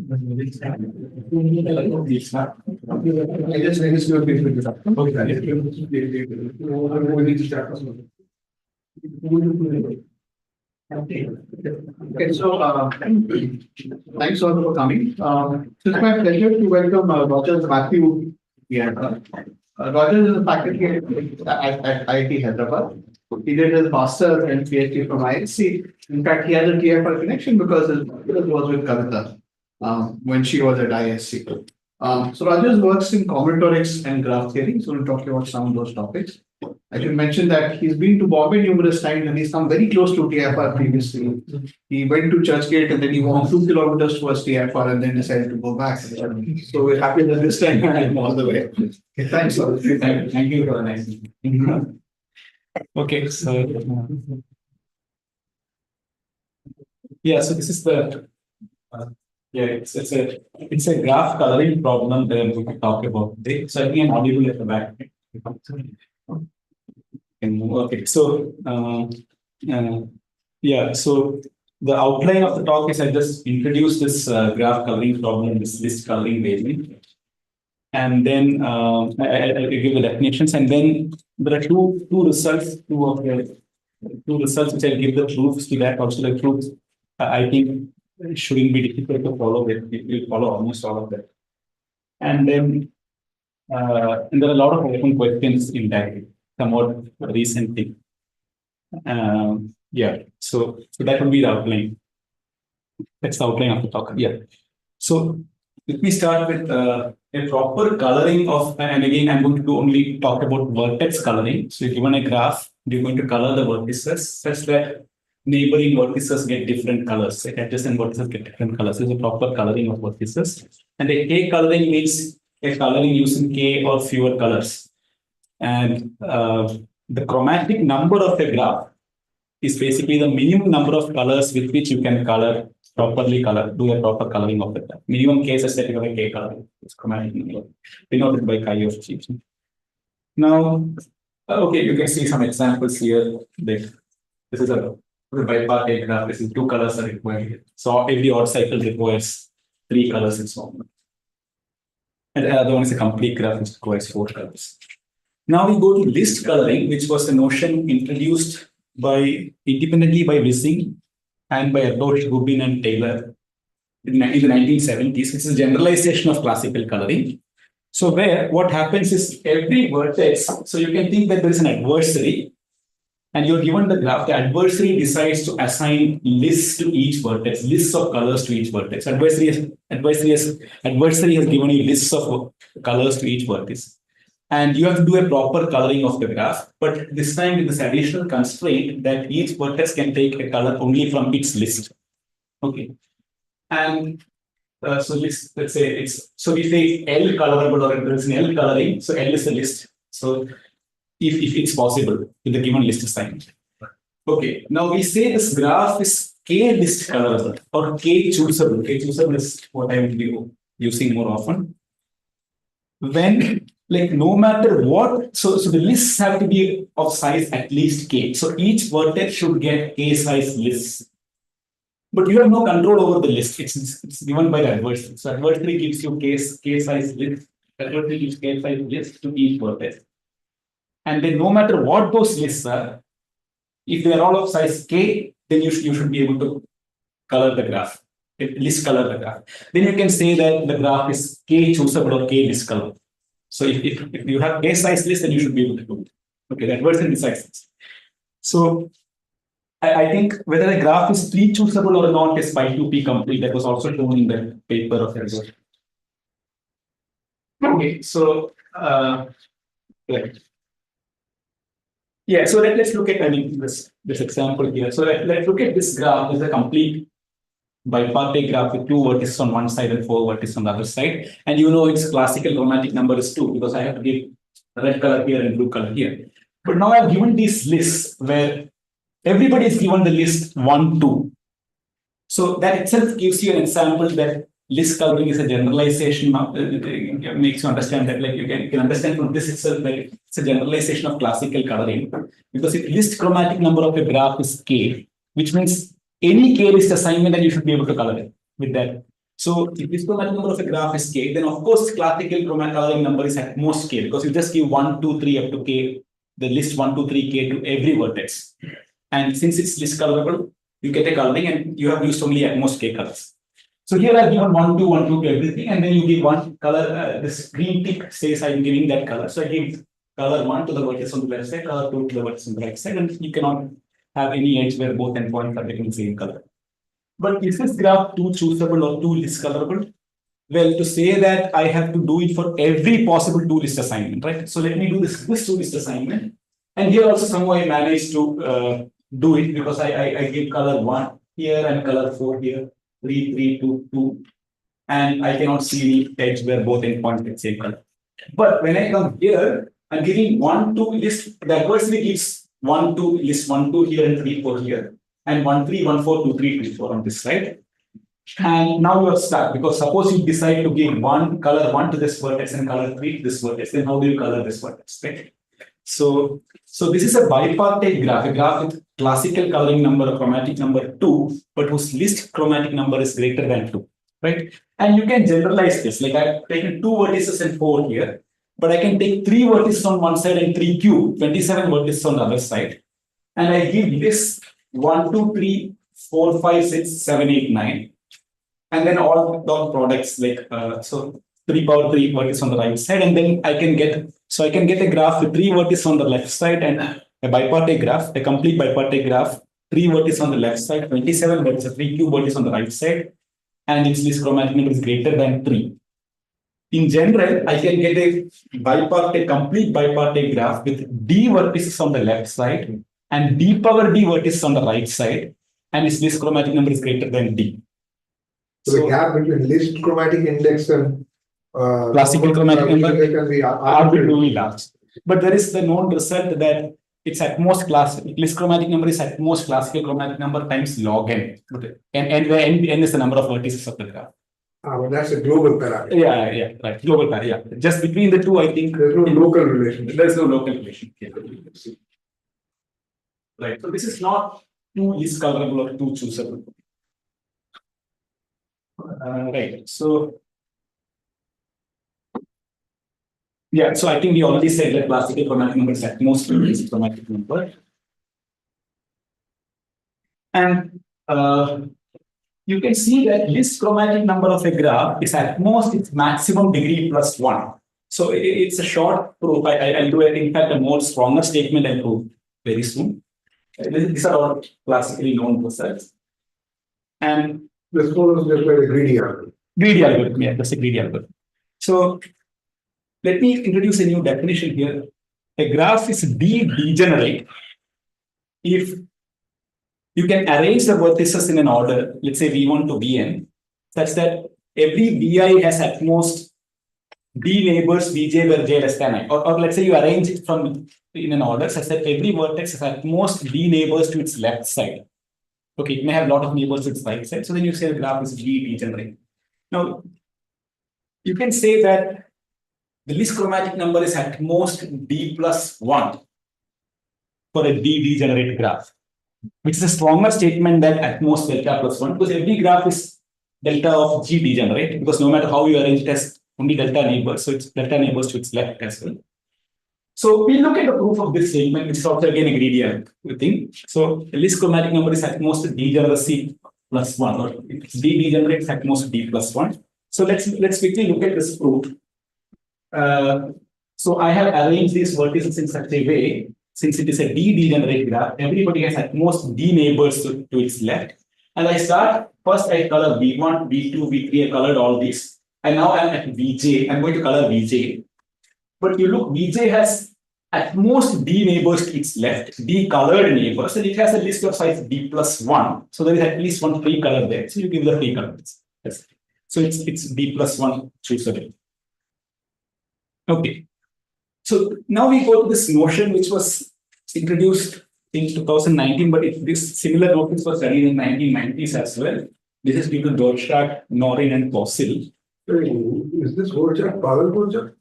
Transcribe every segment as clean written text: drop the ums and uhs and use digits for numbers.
just do a bit with that. Okay, so thanks all for coming. It's my pleasure to welcome Dr. Mathew here. Roger is a faculty at IIT Hyderabad. He did his master and PhD from ISC. In fact, he has a TFR connection because his brother was with Kavita when she was at ISC. So Rogers works in combinatorics and graph theory. So we'll talk about some of those topics. I should mention that he's been to Bombay numerous times and he's come very close to TFR previously. He went to Churchgate and then he walked 2 kilometers towards TFR and then decided to go back. So we're happy that this time I'm all the way. Okay, thanks. Thank you for the nice meeting. Okay, so so this is the it's a graph coloring problem that I'm going to talk about today. So I think I'm audible at the back. Okay, so so the outline of the talk is I just introduce this graph coloring problem, this list coloring variant, and then I give the definitions, and then there are two results which I give the proofs to that. Also, the proofs I think shouldn't be difficult to follow. We'll follow almost all of that, and then and there are a lot of open questions in that. Somewhat recent thing. So that would be the outline. That's the outline of the talk. Yeah. So let me start with a proper coloring of, and again, I'm going to only talk about vertex coloring. So given a graph, you're going to color the vertices such that neighboring vertices get different colors. Like adjacent vertices get different colors. It's a proper coloring of vertices. And a K coloring means a coloring using K or fewer colors. And the chromatic number of a graph is basically the minimum number of colors with which you can do a proper coloring of the graph. Minimum case is set of a K color. It's chromatic number denoted by chi of G. Now, okay, you can see some examples here. This is a bipartite graph. This is 2 colors are required. So every odd cycle requires 3 colors and so on. And the other one is a complete graph which requires 4 colors. Now we go to list coloring, which was a notion introduced independently by Vizing and by Erdos, Rubin, and Taylor in the 1970s. Which is a generalization of classical coloring. So what happens is every vertex, so you can think that there is an adversary, and you're given the graph. The adversary decides to assign lists to each vertex, lists of colors to each vertex. Adversary has given you lists of colors to each vertex. And you have to do a proper coloring of the graph, but this time with this additional constraint that each vertex can take a color only from its list. Okay. And so let's say we say L-colorable, or if there is an L coloring, so L is a list. So if it's possible with the given list assignment. Okay. Now we say this graph is K list colorable or K choosable. K choosable is what I will be using more often. When no matter what, so the lists have to be of size at least K. So each vertex should get K size lists. But you have no control over the list. It's given by the adversary. So adversary gives you K size list. Adversary gives K size list to each vertex. And then no matter what those lists are, if they are all of size K, then you should be able to color the graph. List color the graph. Then you can say that the graph is K choosable or K list color. So if you have K size list, then you should be able to do it. Okay, the adversary decides this. So I think whether a graph is pre-choosable or not is pi 2p complete. That was also shown in the paper of Erdos. Okay, so yeah, so let's look at this example here. So let's look at this graph. This is a complete bipartite graph with 2 vertices on one side and 4 vertices on the other side. And you know its classical chromatic number is 2 because I have to give red color here and blue color here. But now I've given these lists where everybody is given the list 1, 2. So that itself gives you an example that list coloring is a generalization. It makes you understand that you can understand from this itself that it's a generalization of classical coloring. Because if list chromatic number of a graph is K, which means any K list assignment that you should be able to color it with that. So if this chromatic number of a graph is k, then of course classical chromatic coloring number is at most k, because you just give 1, 2, 3 up to k, the list 1, 2, 3 k to every vertex. And since it's list colorable, you get a coloring and you have used only at most k colors. So here I've given 1, 2, 1, 2 to everything, and then you give one color. This green tick says I'm giving that color. So I give color 1 to the vertex on the left side, color 2 to the vertex on the right side, and you cannot have any edge where both endpoints are getting the same color. But is this graph too choosable or too discolorable? Well, to say that, I have to do it for every possible two list assignment, right? So let me do this two list assignment. And here also somehow I managed to do it, because I give color 1 here and color 4 here, 3, 3, 2, 2. And I cannot see any edge where both endpoints get same color. But when I come here, I'm giving 1, 2 list, the adversary gives 1, 2 list 1, 2 here and 3, 4 here. And 1, 3, 1, 4, 2, 3, 2, 4 on this side. And now you are stuck, because suppose you decide to give color 1 to this vertex and color 3 to this vertex, then how do you color this vertex, right? So this is a bipartite graph, a graph with classical coloring number, chromatic number 2, but whose list chromatic number is greater than 2, right? And you can generalize this, like I've taken 2 vertices and 4 here, but I can take 3 vertices on one side and 3 cube, 27 vertices on the other side. And I give this 1, 2, 3, 4, 5, 6, 7, 8, 9. And then all dot products, like so 3 power 3 vertices on the right side, and then I can get a graph with 3 vertices on the left side and a bipartite graph, a complete bipartite graph, 3 vertices on the left side, 27 vertices, 3 cube vertices on the right side, and its list chromatic number is greater than 3. In general, I can get a complete bipartite graph with d vertices on the left side and d power d vertices on the right side, and its list chromatic number is greater than d. So the gap between list chromatic index and classical chromatic number can be arbitrarily large. But there is the known result that it's at most list chromatic number is at most classical chromatic number times log n. And the n is the number of vertices of the graph. But that's a global parameter. Yeah, right. Global parameter. Yeah. Just between the two, I think There's no local relationship. There's no local relationship. Right. So this is not too list colorable or too choosable. Right. So yeah, so I think we already said that classical chromatic number is at most list chromatic number. And you can see that list chromatic number of a graph is at most its maximum degree plus 1. So it's a short proof. I'll do it. In fact, a more stronger statement I'll prove very soon. These are all classically known results. And this follows just like a greedy algorithm. Greedy algorithm, yeah, that's a greedy algorithm. So let me introduce a new definition here. A graph is degenerate if you can arrange the vertices in an order, let's say V1 to Vn, such that every Vi has at most D neighbors Vj where j less than I. Or let's say you arrange it in an order such that every vertex has at most D neighbors to its left side. Okay, it may have a lot of neighbors to its right side. So then you say the graph is degenerate. Now, you can say that the least chromatic number is at most D plus 1 for a degenerate graph, which is a stronger statement than at most delta plus 1, because every graph is delta of G degenerate, because no matter how you arrange it as only delta neighbors, so it's delta neighbors to its left as well. So we look at the proof of this statement, which is also again a greedy thing. So the least chromatic number is at most degeneracy plus 1, or it's D degenerates at most D plus 1. So let's quickly look at this proof. So I have arranged these vertices in such a way, since it is a degenerate graph, everybody has at most D neighbors to its left. And I start, first I color V1, V2, V3, I colored all these. And now I'm at Vj, I'm going to color Vj. But you look, Vj has at most D neighbors to its left, D colored neighbors, and it has a list of size D plus 1. So there is at least one free color there. So you give the free colors. Yes. So it's D plus 1 choosable. Okay. So now we go to this notion which was introduced in 2019, but this similar notion was studied in 1990s as well. This is due to Dorschak, Norin, and Fossil. Is this Dvorak Pavel Dvorak?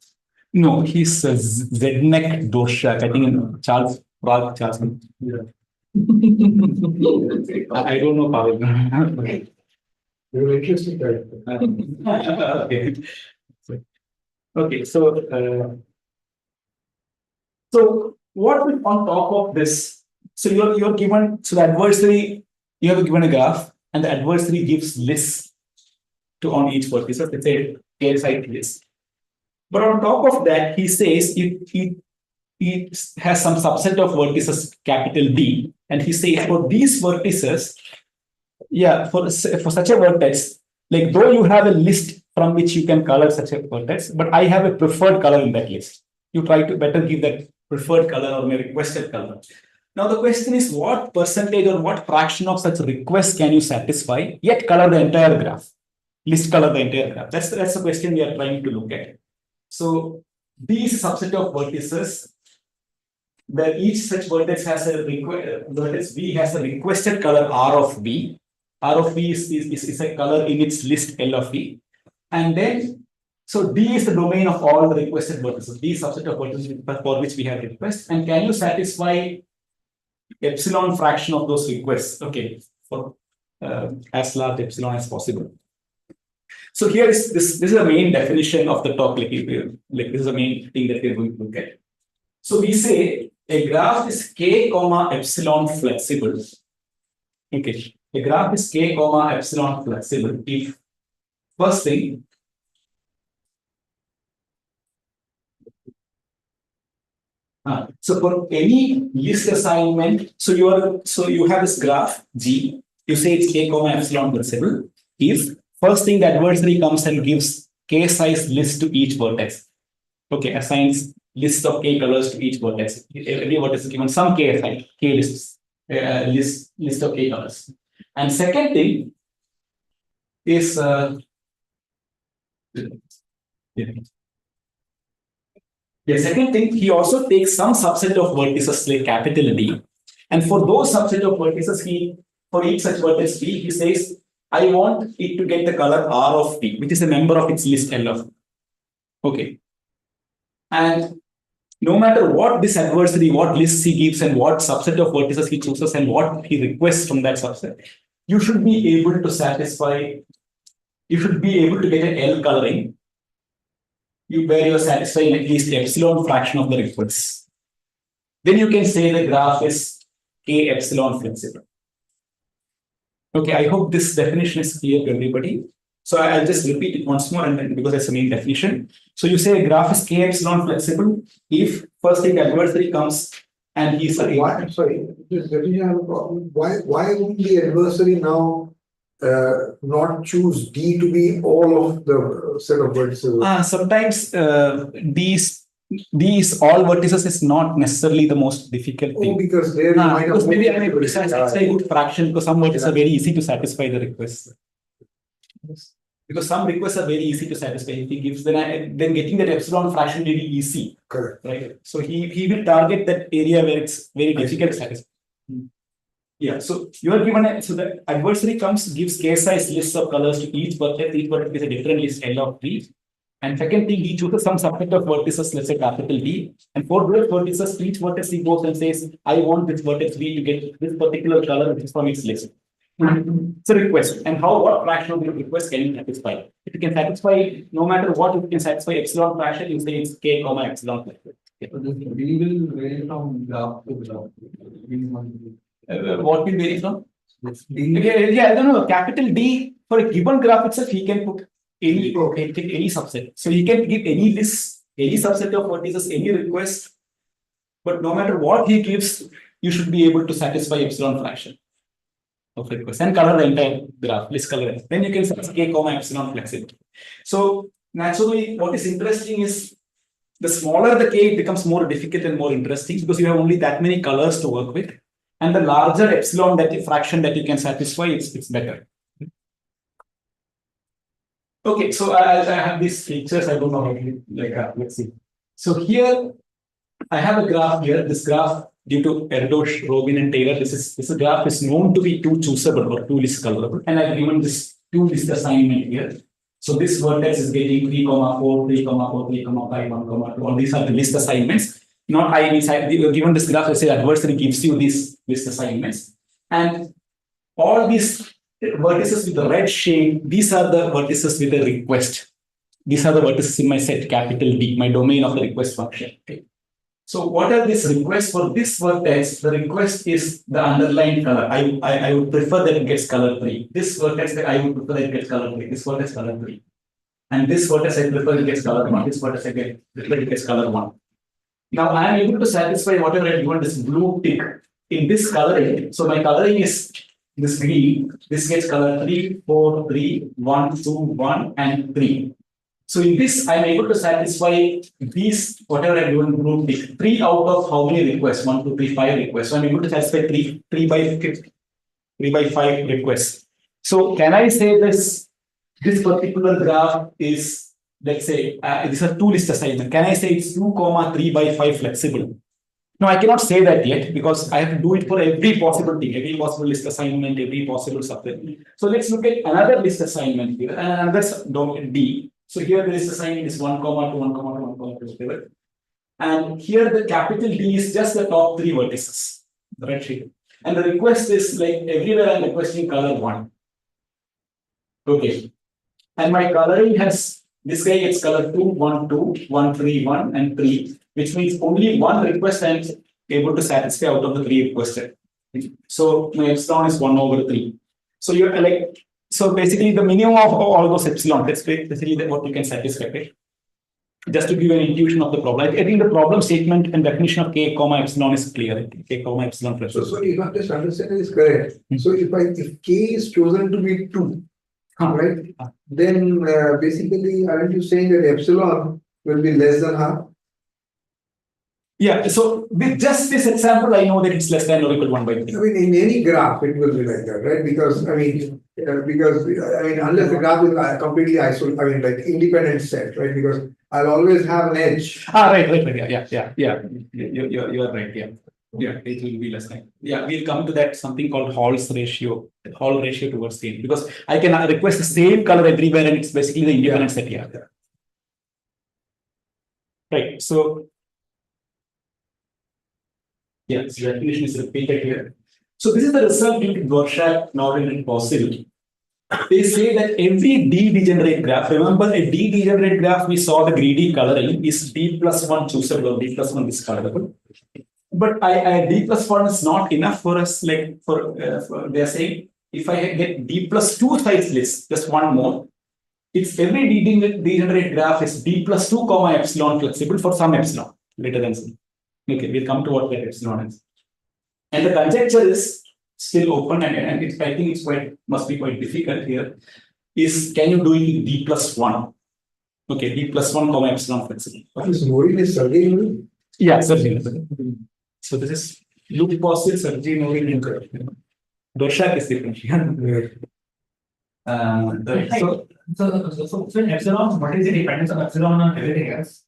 No, he's Zednek Dorschak. I think in Charles. Yeah. I don't know Pavel. You're an interesting character. Okay. Okay, so what will on top of this? So you're given, so the adversary, you have given a graph, and the adversary gives lists to on each vertex. So let's say k-side list. But on top of that, he says he has some subset of vertices capital D, and he says for these vertices, yeah, for such a vertex, like though you have a list from which you can color such a vertex, but I have a preferred color in that list. You try to better give that preferred color or maybe requested color. Now the question is, what percentage or what fraction of such requests can you satisfy yet color the entire graph? List color the entire graph. That's the question we are trying to look at. So these subset of vertices, where each such vertex has a vertex V has a requested color R of V. R of V is a color in its list L of V. And then, so D is the domain of all the requested vertices. D is subset of vertices for which we have requests. And can you satisfy epsilon fraction of those requests? Okay, for as large epsilon as possible. So here is this is the main definition of the talk. Like this is the main thing that we're going to look at. So we say a graph is k comma epsilon flexible. Okay, a graph is k comma epsilon flexible if first thing, so for any list assignment, so you have this graph G, you say it's k comma epsilon flexible if first thing the adversary comes and gives k size list to each vertex. Okay, assigns list of k colors to each vertex. Every vertex is given some k assigned, k lists, list of k colors. And second thing is second thing, he also takes some subset of vertices like capital D. And for those subset of vertices, for each such vertex V, he says, I want it to get the color R of T, which is a member of its list L of. Okay. And no matter what this adversary, what lists he gives and what subset of vertices he chooses and what he requests from that subset, you should be able to satisfy, you should be able to get an L coloring where you're satisfying at least epsilon fraction of the requests. Then you can say the graph is k epsilon flexible. Okay, I hope this definition is clear to everybody. So I'll just repeat it once more, and then because that's the main definition. So you say a graph is k epsilon flexible if first thing the adversary comes and he's why? Sorry, let me have a problem. Why wouldn't the adversary now not choose D to be all of the set of vertices? Sometimes these all vertices is not necessarily the most difficult thing. Oh, because there might because maybe I mean, that's a good fraction because some vertices are very easy to satisfy the requests. Yes. Because some requests are very easy to satisfy. If he gives, then getting that epsilon fraction will be easy. Correct. Right. So he will target that area where it's very difficult to satisfy. Yeah. So you are given so the adversary gives k size lists of colors to each vertex. Each vertex is a different list L of D. And second thing, he chooses some subset of vertices, let's say capital D. And for those vertices, each vertex he goes and says, I want this vertex D to get this particular color which is from its list. It's a request. And what fraction of the request can you satisfy? If you can satisfy, no matter what, if you can satisfy epsilon fraction, you say it's k comma epsilon. So this D will vary from graph to graph. What will vary from? D. Yeah, I don't know. Capital D for a given graph itself, he can put any subset. So he can give any list, any subset of vertices, any request. But no matter what he gives, you should be able to satisfy epsilon fraction of request and color the entire graph, list color. Then you can say k comma epsilon flexible. So naturally, what is interesting is the smaller the k, it becomes more difficult and more interesting because you have only that many colors to work with. And the larger epsilon fraction that you can satisfy, it's better. Okay, so I have these features. I don't know how to let's see. So here I have a graph here. This graph, due to Erdos, Rubin, and Taylor, this graph is known to be 2 choosable or 2 list colorable. And I've given this 2 list assignment here. So this vertex is getting 3, 4, 3, 4, 3, 5, 1, 2. All these are the list assignments. Not I means given this graph, let's say adversary gives you these list assignments. And all these vertices with the red shade, these are the vertices with the request. These are the vertices in my set capital D, my domain of the request function. Okay. So what are these requests for this vertex? The request is the underlying color. I would prefer that it gets color 3. This vertex that I would prefer that it gets color 3. This vertex color 3. And this vertex I prefer it gets color 1. This vertex I prefer it gets color 1. Now I am able to satisfy whatever I want this blue tick in this coloring. So my coloring is this green. This gets color 3, 4, 3, 1, 2, 1, and 3. So in this, I'm able to satisfy these, whatever I do in blue tick, 3 out of how many requests? 1, 2, 3, 5 requests. So I'm able to satisfy 3 by 5 requests. So can I say this particular graph is, let's say, these are 2 list assignment. Can I say it's 2, 3 by 5 flexible? No, I cannot say that yet because I have to do it for every possible thing, every possible list assignment, every possible subset. So let's look at another list assignment here, and another domain D. So here the list assignment is 1, 2, 1, 2, 1, 2, whatever. And here the capital D is just the top 3 vertices, right here. And the request is like everywhere I'm requesting color 1. Okay. And my coloring has, this guy gets color 2, 1, 2, 1, 3, 1, and 3, which means only 1 request I'm able to satisfy out of the 3 requested. So my epsilon is 1 over 3. So you're like, so basically the minimum of all those epsilon, that's basically what you can satisfy, right? Just to give an intuition of the problem. I think the problem statement and definition of k, epsilon is clear. K, epsilon. So if I just understand is correct. So if k is chosen to be 2, right? Then basically, aren't you saying that epsilon will be less than half? Yeah, so with just this example, I know that it's less than or equal to 1 by 3. I mean, in any graph, it will be like that, right? Because unless the graph is completely isolated, like independent set, right? Because I'll always have an edge. Right. Yeah. You are right. Yeah, it will be less than. Yeah, we'll come to that something called Hall's ratio towards the end, because I can request the same color everywhere and it's basically the independent set here. Yeah. Right. So yes, the definition is repeated here. So this is the result due to Rorschach, Norton, and Possil. They say that every D-degenerate graph, remember a D-degenerate graph, we saw the greedy coloring is D plus 1 choosable or D plus 1 discardable. But D plus 1 is not enough for us, like they are saying, if I get D plus 2 size list, just one more, it's every D-degenerate graph is D plus 2 epsilon flexible for some epsilon greater than 0. Okay, we'll come to what that epsilon is. And the conjecture is still open, and I think it's must be quite difficult here. Is can you do it with D plus 1? Okay, D plus 1 epsilon flexible. This Noreen is Sergey Noreen? Yeah, Sergey. So this is Luke Possil, Sergey Noreen. Rorschach is different. So epsilon, what is the dependence of epsilon on everything else?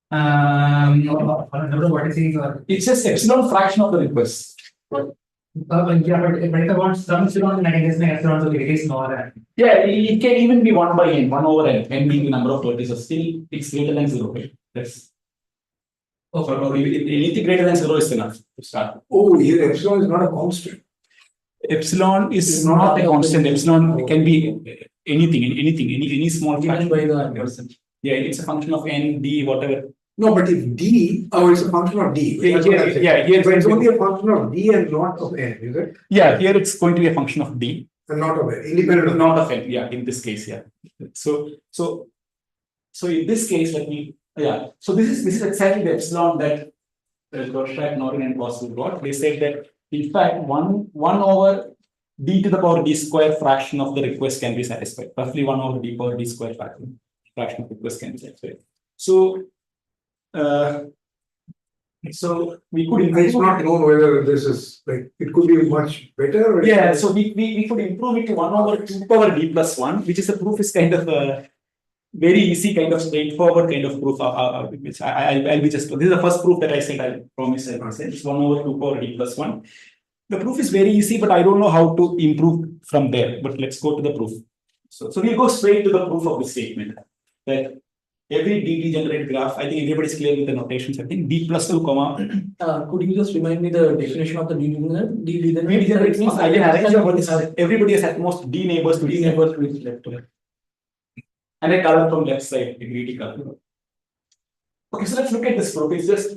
What is it? It's just epsilon fraction of the request. Yeah, but if I want some epsilon, I guess my epsilon will be very small. Yeah, it can even be 1 by n, 1 over n being the number of vertices. Still, it's greater than 0. Right? That's or anything greater than 0 is enough to start. Oh, here epsilon is not a constant. Epsilon is not a constant. Epsilon can be anything, any small fraction. Yeah, it's a function of n, d, whatever. No, but if d, it's a function of d. Here but it's only a function of d and not of n, is it? Yeah, here it's going to be a function of d. And not of n, independent of not of n. Yeah, in this case, yeah. So in this case, So this is exactly the epsilon that Rorschach, Norton, and Possil got. They said that in fact 1 over d to the power d square fraction of the request can be satisfied. Roughly 1 over d power d square fraction of the request can be satisfied. So we could improve. It's not known whether this is like it could be much better. Or yeah, so we could improve it to 1 over 2 power d plus 1, which is a proof is kind of a very easy, kind of straightforward kind of proof. Which I'll be just. This is the first proof that I said. I promise. It's 1 over 2 power d plus 1. The proof is very easy, but I don't know how to improve from there. But let's go to the proof. So we'll go straight to the proof of the statement that every D degenerate graph, I think everybody's clear with the notations. I think D plus 2 comma. Could you just remind me the definition of the degenerate? Degenerate means I can arrange the vertices. Everybody has at most D neighbors to D neighbors to its left. and a color from left side, a greedy color. Okay, so let's look at this proof. It's just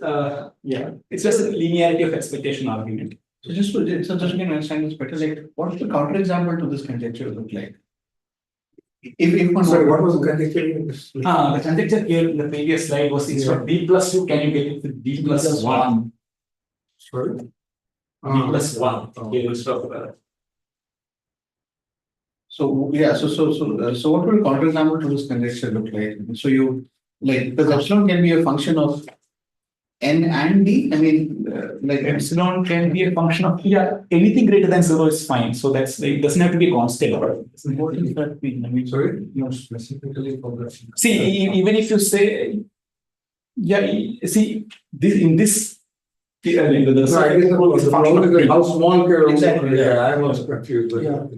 it's just a linearity of expectation argument. So just so you can understand this better, like what is the counterexample to this conjecture look like? If one Sorry, what was the conjecture? The conjecture here in the previous slide was instead of D plus 2, can you get it with D plus 1? Sorry? D plus 1. Okay, instead of so yeah, so what will counterexample to this conjecture look like? So you like because epsilon can be a function of n and d. I mean, like epsilon can be a function of anything greater than 0 is fine. So that's it doesn't have to be a constant. It's important that we Sorry? No, specifically for the. see even if you say see this in this. No, I guess the problem is how small can. Exactly. Yeah, I was confused. But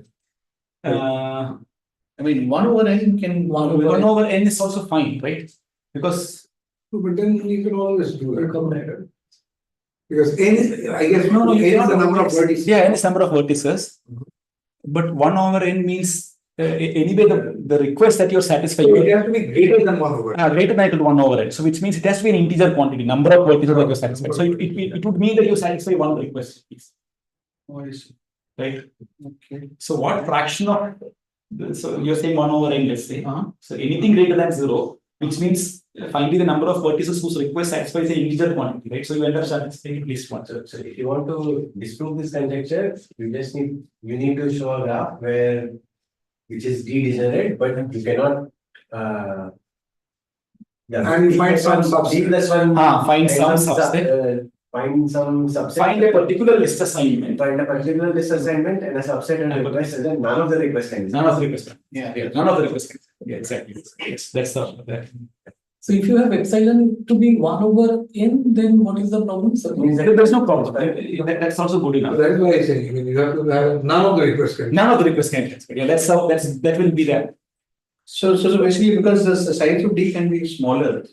I mean 1 over n can 1 over n is also fine, right? Because But then you can always do that. Because n, I guess, no, n you is cannot the number of vertices. yeah, n is number of vertices. But 1 over n means anyway the request that you're satisfying. So it has to be greater than 1 over n. Greater than equal to 1 over n. So which means it has to be an integer quantity, number of vertices that you're satisfied. So it would mean that you satisfy one request. Right? Okay. So what fraction of so you're saying 1 over n, let's say. So anything greater than 0, which means finally the number of vertices whose request satisfies an integer quantity, right? So you end up satisfying at least one. So if you want to disprove this conjecture, you need to show a graph which is D-degenerate, but you cannot And you find some subset. D plus 1 Find some subset. Find some subset. Find a particular list assignment. Find a particular list assignment and a subset and request, and then none of the request can be. None of the requests. Yeah. None of the requests. Yeah, exactly. Yes, that's the. So if you have epsilon to be 1 over n, then what is the problem? So Means that There's no problem. That's also good So enough. that is why I say, I mean, you have to have none of the requests can. None of the requests can transfer. Yeah, that will be that. So basically because the size of d can be smaller,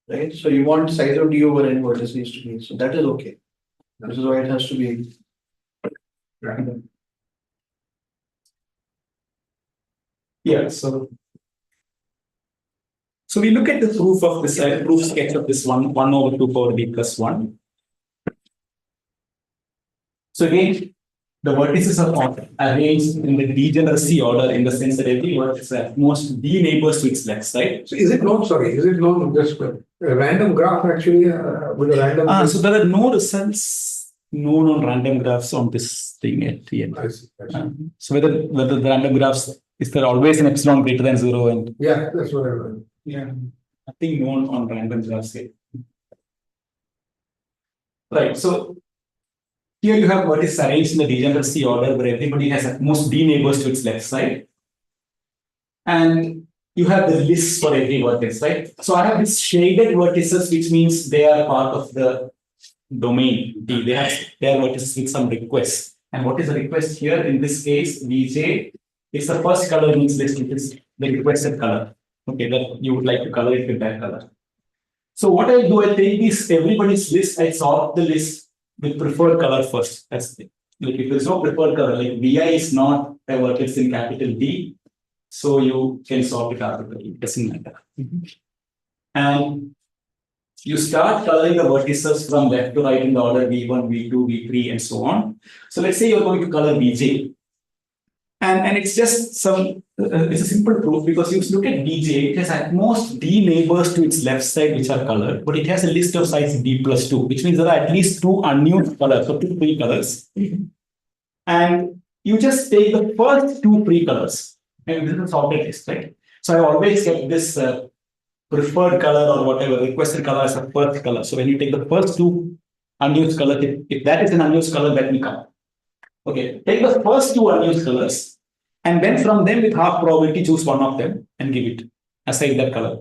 right? So you want size of d over n vertices to be, so that is okay. This is why it has to be. Yeah, so we look at the proof of this proof sketch of this 1 over 2 power d plus 1. So again, the vertices are arranged in the degeneracy order in the sense that every vertex at most d neighbors to its left side. So is it not just a random graph actually with a random? So there are no results known on random graphs on this thing yet. I see. So whether the random graphs, is there always an epsilon greater than 0 and Yeah, that's what I meant. yeah, nothing known on random graphs yet. Right, so here you have vertices arranged in the degeneracy order where everybody has at most d neighbors to its left side. And you have the lists for every vertex, right? So I have these shaded vertices, which means they are part of the domain D. They are vertices with some requests. And what is the request here? In this case, Vj is the first color in its list, which is the requested color. Okay, that you would like to color it with that color. So what I do, I take this everybody's list, I sort the list with preferred color first. That's the thing. Like if there's no preferred color, like Vi is not a vertex in capital D, so you can sort it arbitrarily. It doesn't matter. And you start coloring the vertices from left to right in the order V1, V2, V3, and so on. So let's say you're going to color Vj. And it's just it's a simple proof because you look at Vj, it has at most d neighbors to its left side which are colored, but it has a list of size d plus 2, which means there are at least 2 unused colors, so 2 free colors. And you just take the first 2 free colors, and this is a sorted list, right? So I always get this preferred color or whatever, requested color as a first color. So when you take the first 2 unused colors, if that is an unused color, let me count. Okay, take the first 2 unused colors and then from them with half probability choose one of them and give it, assign that color.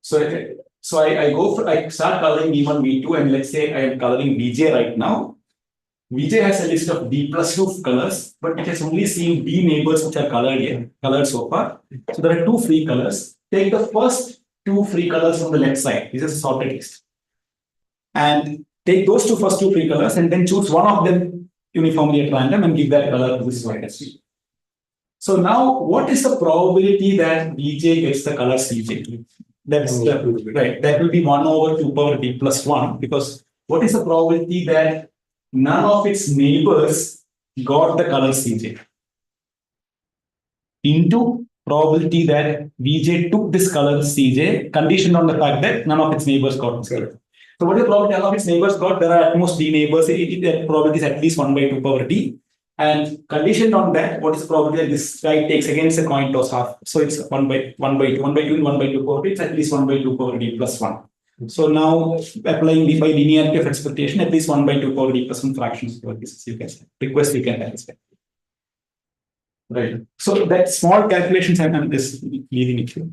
So I start coloring V1, V2, and let's say I am coloring Vj right now. Vj has a list of d plus 2 colors, but it has only seen d neighbors which are colored so far. So there are 2 free colors. take the first two free colors from the left side. This is a sorted list. And take those first two free colors and then choose one of them uniformly at random and give that color to this vertex. So now, what is the probability that Vj gets the color Cj? That's the, right. That will be 1 over 2 power d plus 1, because what is the probability that none of its neighbors got the color Cj into probability that Vj took this color Cj, conditioned on the fact that none of its neighbors got this color. So what is the probability none of its neighbors got? There are at most d neighbors. That probability is at least 1 by 2 power d. And conditioned on that, what is the probability that this guy takes against a coin toss half? So it's 1 by 2 and 1 by 2 power d. It's at least 1 by 2 power d plus 1. So now applying the by linearity of expectation, at least 1 by 2 power d plus 1 fractions of this you can say. Request you can satisfy. Right. So that small calculations I'm just leaving it here.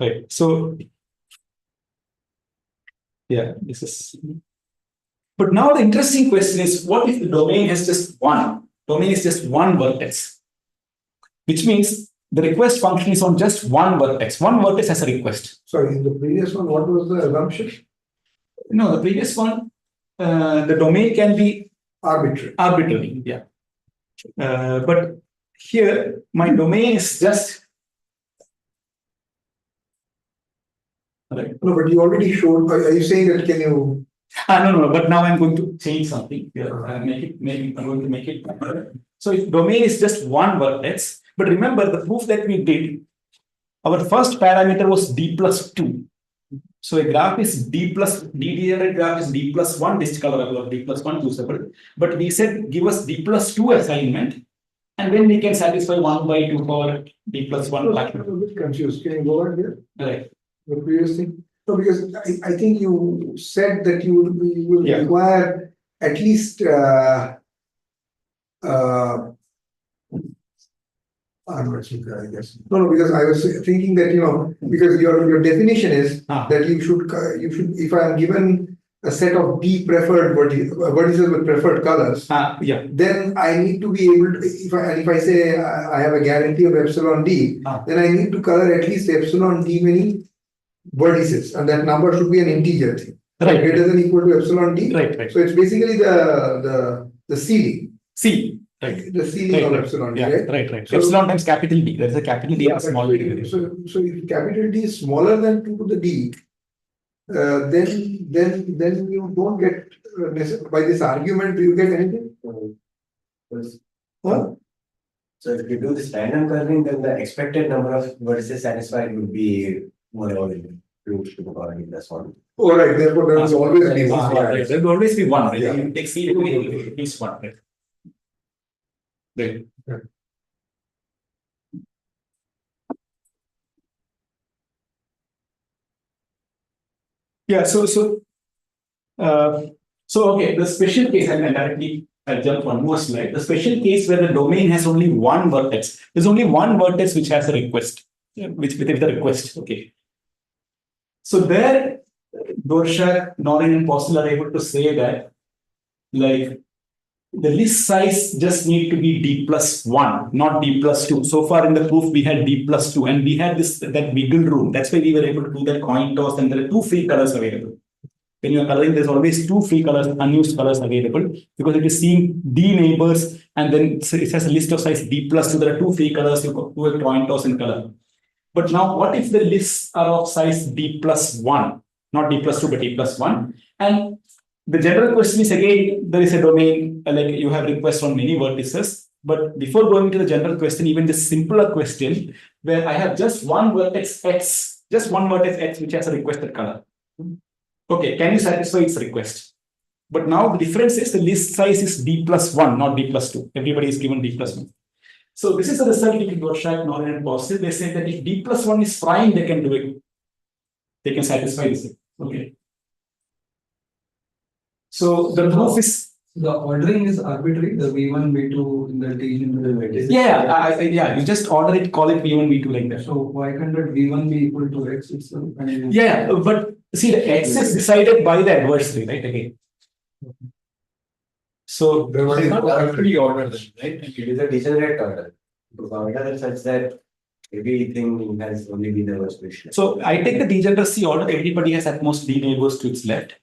Right. So yeah, this is. But now the interesting question is, what if the domain has just one? Domain is just one vertex, which means the request function is on just one vertex. One vertex has a request. Sorry, in the previous one, what was the assumption? No, the previous one, the domain can be Arbitrary. Yeah. But here, my domain is just. Right. No, but you already showed. Are you saying that? Can you? No. But now I'm going to change something here. I'm going to make it. So if domain is just one vertex, but remember the proof that we did, our first parameter was d plus 2. So a graph is d degenerate graph is d plus 1 discolorable or d plus 1 choosable. But we said give us d plus 2 assignment, and then we can satisfy 1 by 2 power d plus 1. I'm a bit confused. Can you go on here? Right. The previous thing. No, because I think you said that you will require at least I guess. No, because I was thinking that because your definition is that you should if I am given a set of D preferred vertices with preferred colors, then I need to be able to, if I say I have a guarantee of epsilon D, then I need to color at least epsilon D many vertices, and that number should be an integer thing. Right. Greater than equal to epsilon D. Right. So it's basically the ceiling. C. Right. The ceiling of epsilon D, right. So, epsilon times capital D. There is a capital D and a small d. So if capital D is smaller than 2 to the D, then you don't get by this argument. Do you get anything? Huh? So if you do this random coloring, then the expected number of vertices satisfied would be whatever 2 to the power n plus 1. Oh, right. Therefore, there will always be one. Right. There will always be one. Right? Yeah. You take C, at least one. Right. Right. Yeah. So okay. The special case, and directly I'll jump one more slide. The special case where the domain has only one vertex. There's only one vertex which has a request, which with the request. Okay. So there, Dvorak, Norin, and Postel are able to say that, like, the list size just need to be d plus 1, not d plus 2. So far in the proof, we had d plus 2, and we had that wiggle room. That's why we were able to do that coin toss, and there are 2 free colors available. When you are coloring, there's always 2 free colors, unused colors available, because it is seeing d neighbors, and then it has a list of size d plus 2. There are 2 free colors, you do a coin toss and color. But now, what if the lists are of size d plus 1, not d plus 2, but d plus 1? And the general question is, again, there is a domain, like you have requests on many vertices. But before going to the general question, even the simpler question, where I have just one vertex x, which has a requested color. Okay, can you satisfy its request? But now the difference is the list size is d plus 1, not d plus 2. Everybody is given d plus 1. So this is the result in Dvorak, Norin, and Postel. They say that if d plus 1 is prime, they can do it. They can satisfy this. Okay. So the proof is the ordering is arbitrary. The V1, V2 in the region. Yeah. You just order it, call it V1, V2 like that. So why can't that V1 be equal to X itself? Yeah, but see, the X is decided by the adversary, right? Again. So It's not actually ordered, right? It is a degenerate order. The order is such that everything has only been a special. So I take the degeneracy order, everybody has at most D neighbors to its left.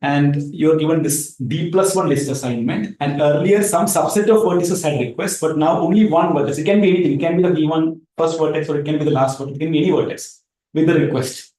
And you're given this D plus one list assignment. And earlier, some subset of vertices had requests, but now only one vertex. It can be anything. It can be the V1 first vertex, or it can be the last vertex. It can be any vertex with the request.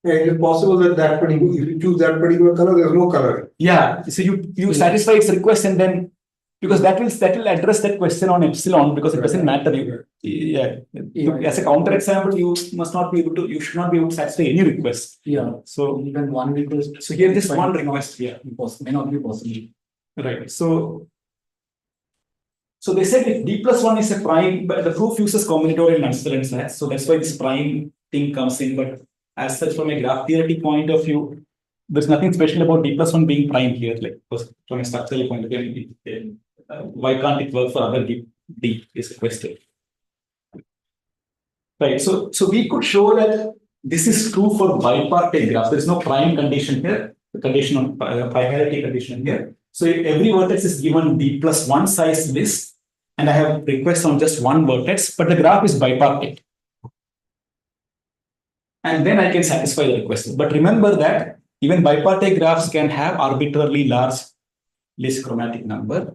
And it's possible that that particular, if you choose that particular color, there's no color. Yeah. So you satisfy its request, and then because that will address that question on epsilon, because it doesn't matter. As a counter example, you must not be able to. You should not be able to satisfy any request. Yeah. So Even one request. So here just one request. Yeah. May not be possible. Right. So they said if D plus one is a prime, but the proof uses combinatorial Nusselt sets. So that's why this prime thing comes in. But as such, from a graph theoretic point of view, there's nothing special about D plus one being prime here. Like from a structural point of view, why can't it work for other D is a question. Right. So we could show that this is true for bipartite graphs. There is no prime condition here. The condition on primarity condition here. So if every vertex is given D plus one size list, and I have requests on just one vertex, but the graph is bipartite. And then I can satisfy the request. But remember that even bipartite graphs can have arbitrarily large list chromatic number.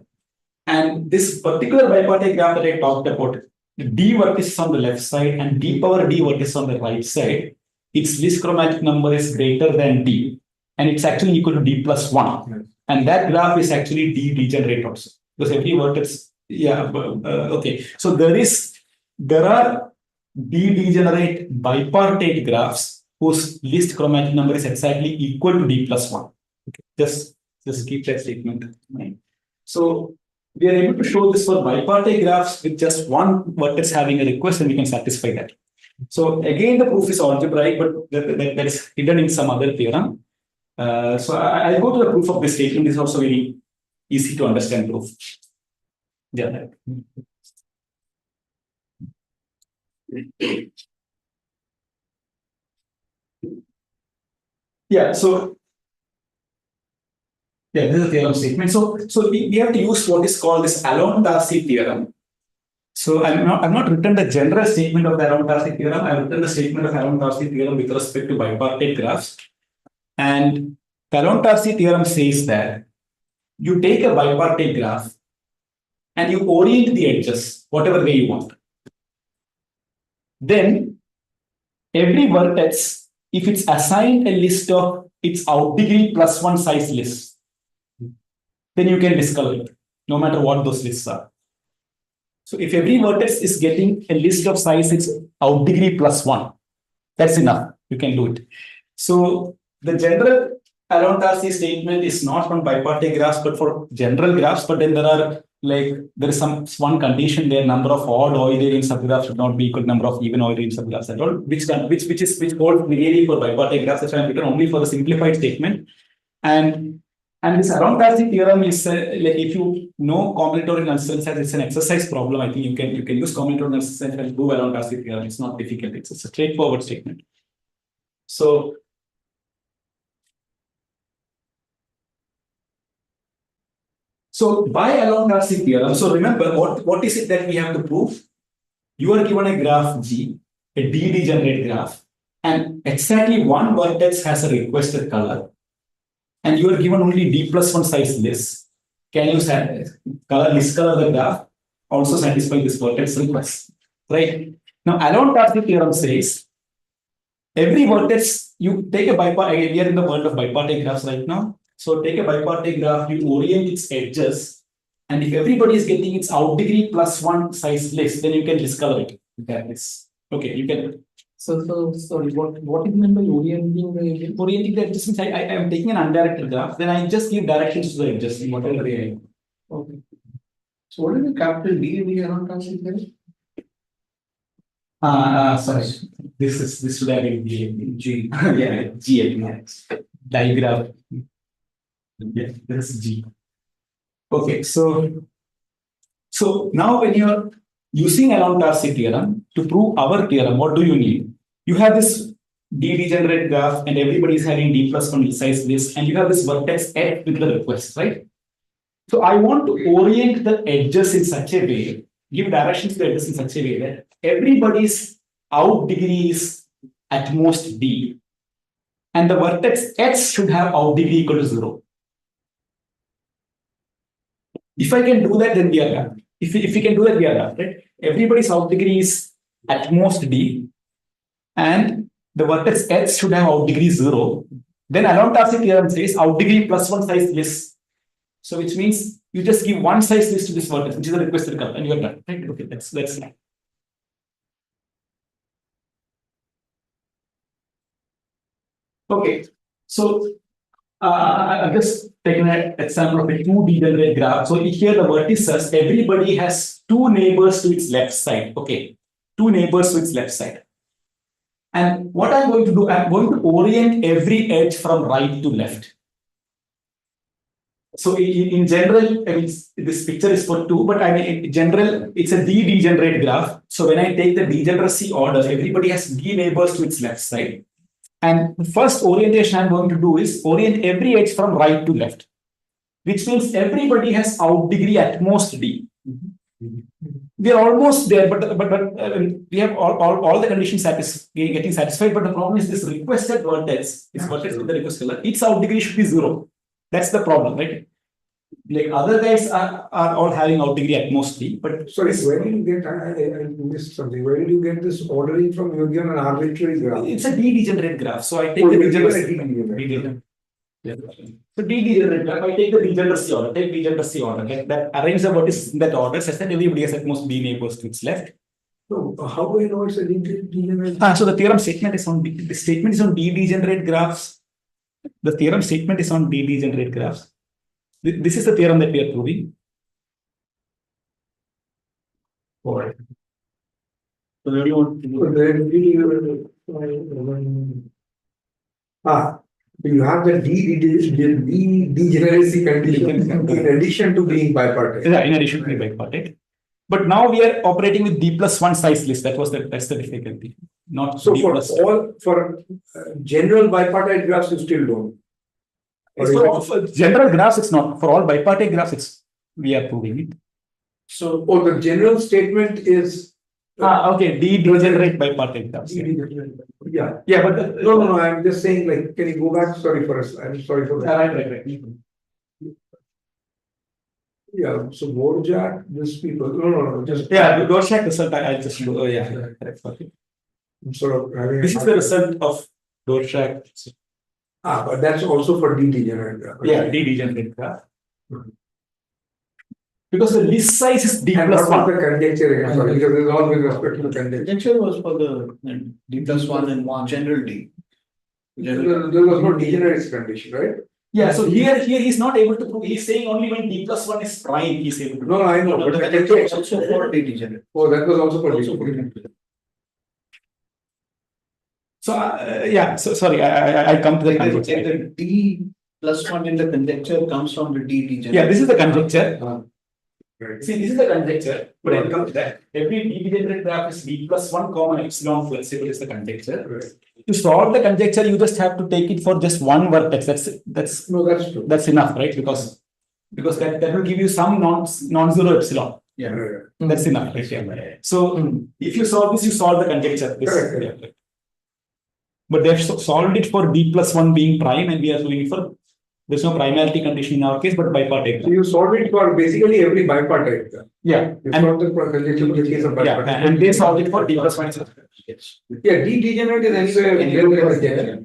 And this particular bipartite graph that I talked about, the D vertex on the left side and D power D vertex on the right side, its list chromatic number is greater than D. And it's actually equal to D plus one. Yes. And that graph is actually D degenerate also. Because every vertex, okay. So there are D degenerate bipartite graphs whose list chromatic number is exactly equal to D plus one. Okay. Just keep that statement in mind. So we are able to show this for bipartite graphs with just one vertex having a request, and we can satisfy that. So again, the proof is algebraic, but that is hidden in some other theorem. So I'll go to the proof of this statement. This is also very easy to understand proof. Yeah. Yeah. So yeah, this is a theorem statement. So we have to use what is called this Alon-Darcy theorem. So I've not written the general statement of the Alon-Darcy theorem. I've written the statement of Alon-Darcy theorem with respect to bipartite graphs. And the Alon-Darcy theorem says that you take a bipartite graph and you orient the edges whatever way you want. Then every vertex, if it's assigned a list of its out degree plus one size list, then you can discover it, no matter what those lists are. So if every vertex is getting a list of size, it's out degree plus one, that's enough. You can do it. So the general Alon-Darcy statement is not on bipartite graphs, but for general graphs. But then there is one condition there: number of odd Eulerian subgraphs should not be equal to number of even Eulerian subgraphs at all, which holds really for bipartite graphs. That's why I'm written only for the simplified statement. And this Alon-Darcy theorem is if you know combinatorial Nusselt sets, it's an exercise problem. I think you can use combinatorial Nusselt sets and prove Alon-Darcy theorem. It's not difficult. It's a straightforward statement. So by Alon-Darcy theorem, so remember what is it that we have to prove? You are given a graph G, a D degenerate graph, and exactly one vertex has a requested color. And you are given only D plus one size list. Can you list color the graph? Also satisfy this vertex request, right? Now, Alon-Darcy theorem says every vertex, you take a bipartite. We are in the world of bipartite graphs right now. So take a bipartite graph, you orient its edges, and if everybody is getting its out degree plus one size list, then you can discolor it. Okay, you can. So sorry, what is meant by orienting the edges? Since I am taking an undirected graph, then I just give directions to the edges in whatever way I want. Okay. So what is the capital D in the Alon-Darcy theorem? Sorry. This should have been G. Yeah, G. Digraph. Yeah, this is G. Okay, so now when you're using Alon-Darcy theorem to prove our theorem, what do you need? You have this D degenerate graph and everybody is having D plus one size list, and you have this vertex F with the request, right? So I want to orient the edges in such a way, give directions to the edges in such a way that everybody's out degree is at most D. And the vertex X should have out degree equal to 0. If I can do that, then we are done. If we can do that, we are done, right? Everybody's out degree is at most D. And the vertex X should have out degree 0. Then Allen-Darcy theorem says out degree plus one size list. So which means you just give one size list to this vertex, which is the requested color, and you are done. Right? Okay, that's okay. So I've just taken an example of a 2D degenerate graph. So here the vertices, everybody has two neighbors to its left side. Okay, two neighbors to its left side. And what I'm going to do, I'm going to orient every edge from right to left. So in general, I mean, this picture is for 2, but I mean, in general, it's a D-degenerate graph. So when I take the degeneracy order, everybody has D neighbors to its left side. And the first orientation I'm going to do is orient every edge from right to left, which means everybody has out degree at most D. We are almost there, but we have all the conditions getting satisfied. But the problem is this requested vertex, this vertex with the request color, its out degree should be 0. That's the problem, right? Like other guys are all having out degree at most D. But sorry, where did you get? I missed something. Where did you get this ordering from? You given an arbitrary graph. It's a D-degenerate graph. So I take the degenerate. Yeah. So D-degenerate graph, I take the degeneracy order, okay? That arrange the vertices in that order such that everybody has at most D neighbors to its left. So how do you know it's a degenerate? So the theorem statement is on the statement is on D-degenerate graphs. The theorem statement is on D-degenerate graphs. This is the theorem that we are proving. So where do you want to do? You have the degeneracy condition in addition to being bipartite. Yeah, in addition to being bipartite. But now we are operating with D plus one size list. That's the difficulty. Not so D for general bipartite graphs, you still don't. For general graphs, it's not. For all bipartite graphs, we are proving it. So, the general statement is. Okay. D-degenerate bipartite graphs. Yeah. Yeah, but no. I'm just saying, like, can you go back? Sorry for us. I'm sorry for that. Right. Yeah. So Borjak, these people. No. Just Dvorak result. I'll just do. Correct. I'm sort of having. This is the result of Dvorak. But that's also for D-degenerate graph. Yeah, D-degenerate graph. Because the list size is D and plus what 1. the conjecture again? Sorry, because there's all with respect to the conjecture. Conjecture was for the D plus 1 and general D. There was no degeneracy condition, right? Yeah, so here he's not able to prove. He's saying only when D plus 1 is prime, he's able to. No, I know. But the conjecture was also for D degenerate. Oh, that was also for D. So so sorry, I come to the conjecture. The D plus 1 in the conjecture comes from the D degenerate. Yeah, this is the conjecture. Right. See, this is the conjecture, but I'll come to that. Every D-degenerate graph is D plus 1 comma epsilon flexible is the conjecture. Right. To solve the conjecture, you just have to take it for just one vertex. That's true. That's enough, right? Because that will give you some non-zero epsilon. Yeah. Right. That's enough, right? Yeah. So if you solve this, you solve the conjecture. Correct. Yeah. But they've solved it for D plus 1 being prime, and we are doing it for. There's no primality condition in our case, but bipartite. So you solved it for basically every bipartite. Yeah. You solved the conjecture for the case of bipartite. Yeah, and they solved it for D plus 1. Yes. Yeah, D degenerate is anyway a conjecture.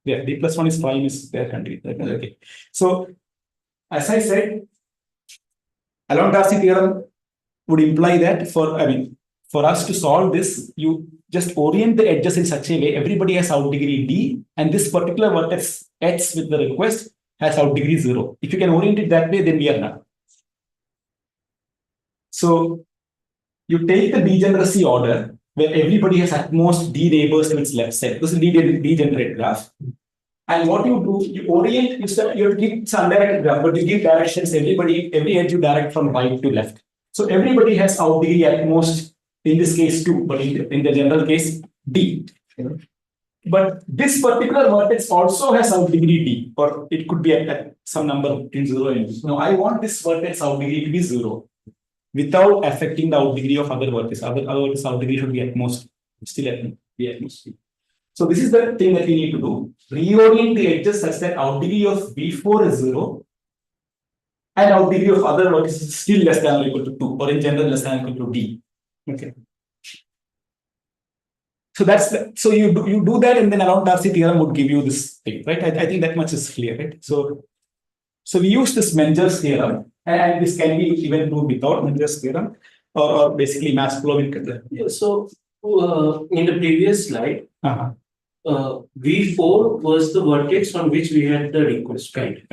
Yeah, D plus 1 is prime is their country. Okay. So, as I said, Allen-Darcy theorem would imply that for us to solve this, you just orient the edges in such a way everybody has out degree D, and this particular vertex X with the request has out degree 0. If you can orient it that way, then we are done. So you take the degeneracy order where everybody has at most D neighbors to its left side. This is a degenerate graph. And what you do, you orient, you give it's undirected graph, but you give directions, every edge you direct from right to left. So everybody has out degree at most, in this case 2, but in the general case, D. But this particular vertex also has out degree D, or it could be at some number between 0 and D. Now I want this vertex out degree to be 0. without affecting the out degree of other vertices. Otherwise, out degree should be at most be at most. So this is the thing that we need to do. Reorient the edges such that out degree of V4 is 0 and out degree of other vertices is still less than or equal to 2, or in general less than or equal to D. Okay. So so you do that, and then around Darcy theorem would give you this thing, right? I think that much is clear, right? So we use this Menger's theorem, and this can be even proved without Menger's theorem, or basically mass flow in. Yeah, so in the previous slide, V4 was the vertex on which we had the request, right?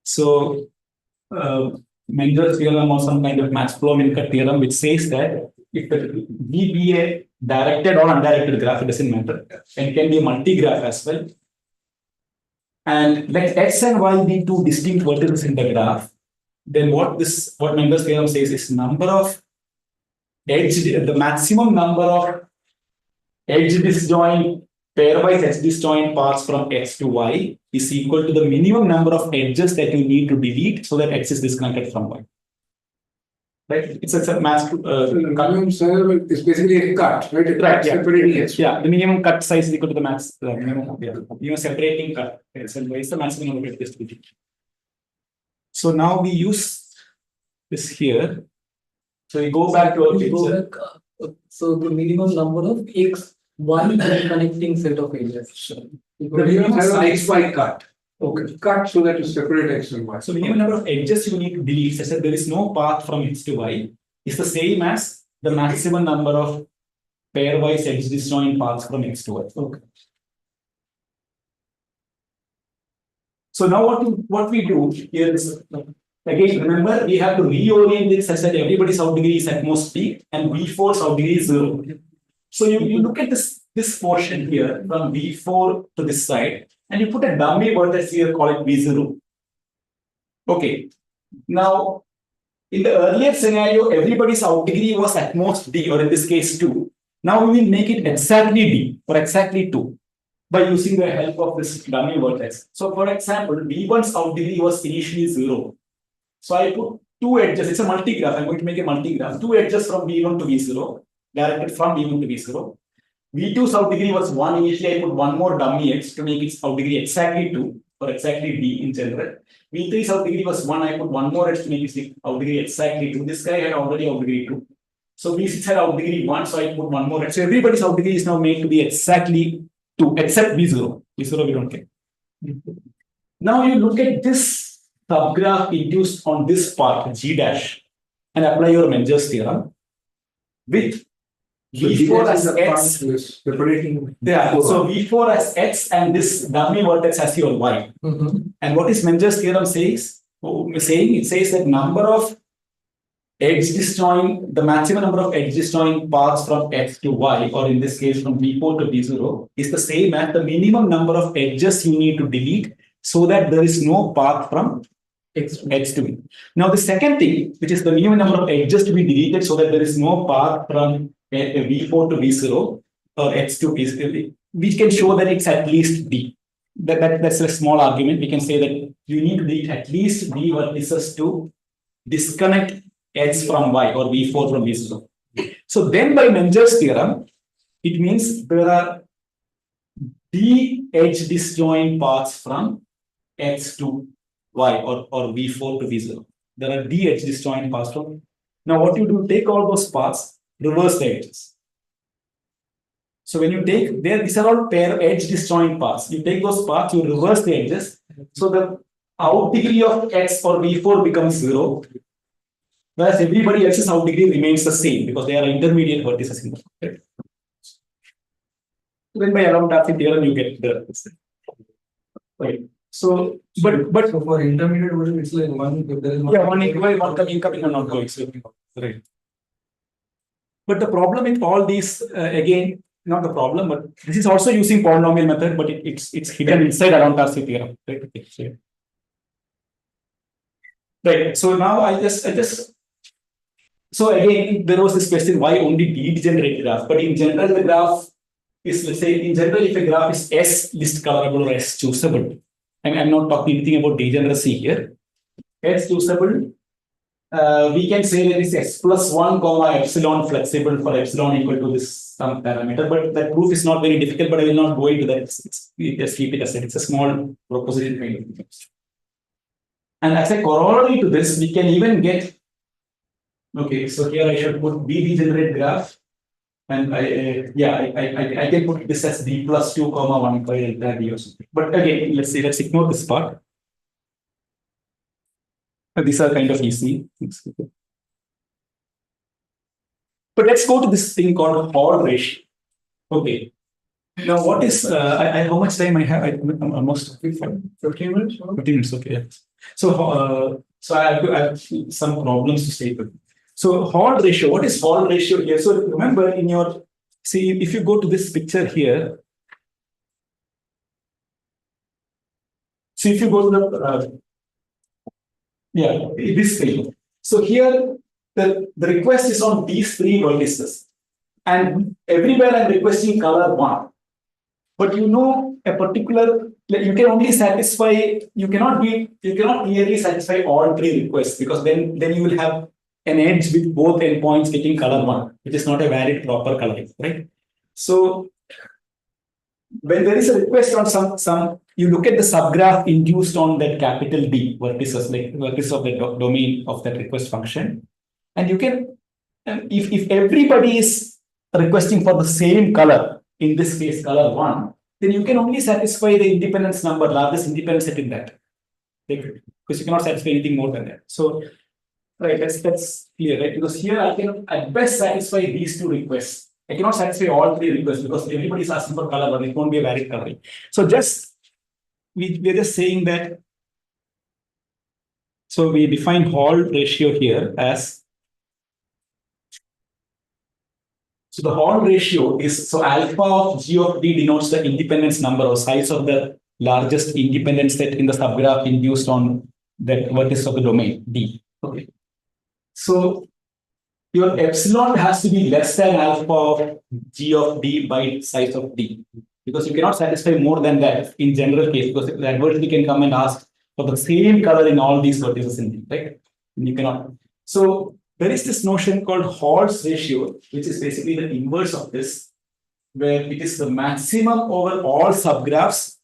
So Menger's theorem or some kind of mass flow Minkert theorem, which says that if V be a directed or undirected graph, it doesn't matter, and it can be a multi-graph as well. And let X and Y be two distinct vertices in the graph, then what Menger's theorem says is the maximum number of edge disjoint, pairwise edge disjoint paths from X to Y is equal to the minimum number of edges that you need to delete so that X is disconnected from Y. Right? It's a mass. Minimum is basically a cut, right? Right. Yeah. Separating it. Yeah. The minimum cut size is equal to the max. Minimum. Yeah. You are separating cut. So is the maximum number of edges to delete. So now we use this here. So we go back to our picture. So the minimum number of X, one connecting set of edges. The minimum has an XY cut. Okay, cut so that you separate X and Y. So minimum number of edges you need to delete such that there is no path from X to Y is the same as the maximum number of pairwise edge disjoint paths from X to Y. Okay. So now what we do here is, again, remember we have to reorient it such that everybody's out degree is at most D and V4's out degree is 0. So you look at this portion here from V4 to this side, and you put a dummy vertex here, call it V0. Okay. Now, in the earlier scenario, everybody's out degree was at most D, or in this case 2. Now we will make it exactly D, or exactly 2, by using the help of this dummy vertex. So for example, V1's out degree was initially 0. So I put two edges, it's a multi-graph, I'm going to make a multi-graph, two edges from V1 to V0, directed from V1 to V0. V2's out degree was 1. Initially, I put one more dummy edge to make its out degree exactly 2, or exactly D in general. V3's out degree was 1. I put one more edge to make its out degree exactly 2. This guy had already out degree 2. So V6 had out degree 1, so I put one more edge. So everybody's out degree is now made to be exactly 2, except V0. V0 we don't care. Now you look at this subgraph induced on this part, G dash, and apply your Menger's theorem with V4 as X. Yeah, so V4 as X and this dummy vertex as your Y. And what is Menger's theorem says? It says that number of edge disjoint, the maximum number of edge disjoint paths from X to Y, or in this case from V4 to V0, is the same as the minimum number of edges you need to delete so that there is no path from X to V. Now the second thing, which is the minimum number of edges to be deleted so that there is no path from V4 to V0 or X to V0, we can show that it's at least D. That's a small argument. We can say that you need to delete at least D vertices to disconnect X from Y or V4 from V0. So then by Menger's theorem, it means there are D edge disjoint paths from X to Y or V4 to V0. There are D edge disjoint paths from. Now what you do, take all those paths, reverse the edges. So when you take these are all pair edge disjoint paths. You take those paths, you reverse the edges. So the out degree of X or V4 becomes 0. Whereas everybody else's out degree remains the same because they are intermediate vertices in the right? Then by around Darcy theorem, you get the right. So, but so for intermediate version, it's like one. If there is one, one equal, one incoming, and not going. So, right. But the problem with all these, again, not the problem, but this is also using polynomial method, but it's hidden inside around Darcy theorem. Right. Okay. Right. So now I just. So again, there was this question: why only D-degenerate graph? But in general, the graph is, let's say, in general, if a graph is S list colorable or S choosable, I'm not talking anything about degeneracy here. S choosable we can say there is x plus 1 comma epsilon flexible for epsilon equal to this some parameter, but that proof is not very difficult, but I will not go into that. We just keep it as it's a small proposition kind of thing. And as a corollary to this, we can even get, okay, so here I should put B degenerate graph. And I can put this as d plus 2 comma 1 by delta d or something. But again, let's ignore this part. These are kind of easy things. But let's go to this thing called Hall ratio. Okay. Now, what is how much time I have? I'm almost 15 minutes. 15 minutes. Okay. So I have some problems to say. So Hall ratio. What is Hall ratio here? So remember, in your see, if you go to this picture here. So if you go to the this thing. So here the request is on these three vertices, and everywhere I'm requesting color 1. But you know a particular, you can only satisfy, you cannot clearly satisfy all three requests, because then you will have an edge with both endpoints getting color 1, which is not a valid proper coloring, right? So when there is a request on some, you look at the subgraph induced on that capital D vertices, like vertices of the domain of that request function, and you can, if everybody is requesting for the same color, in this case color 1, then you can only satisfy the independence number, largest independence set in that, because you cannot satisfy anything more than that. So, right, that's clear, right? Because here I can at best satisfy these two requests. I cannot satisfy all three requests because everybody is asking for color, but it won't be a valid coloring. So just we're just saying that. So we define Hall ratio here as. So the Hall ratio is, so alpha of G of D denotes the independence number or size of the largest independent set in the subgraph induced on that vertex of the domain D. Okay. So your epsilon has to be less than alpha of G of D by size of D, because you cannot satisfy more than that in general case, because the adversary can come and ask for the same color in all these vertices in D, right? And you cannot. So there is this notion called Hall's ratio, which is basically the inverse of this, where it is the maximum over all subgraphs.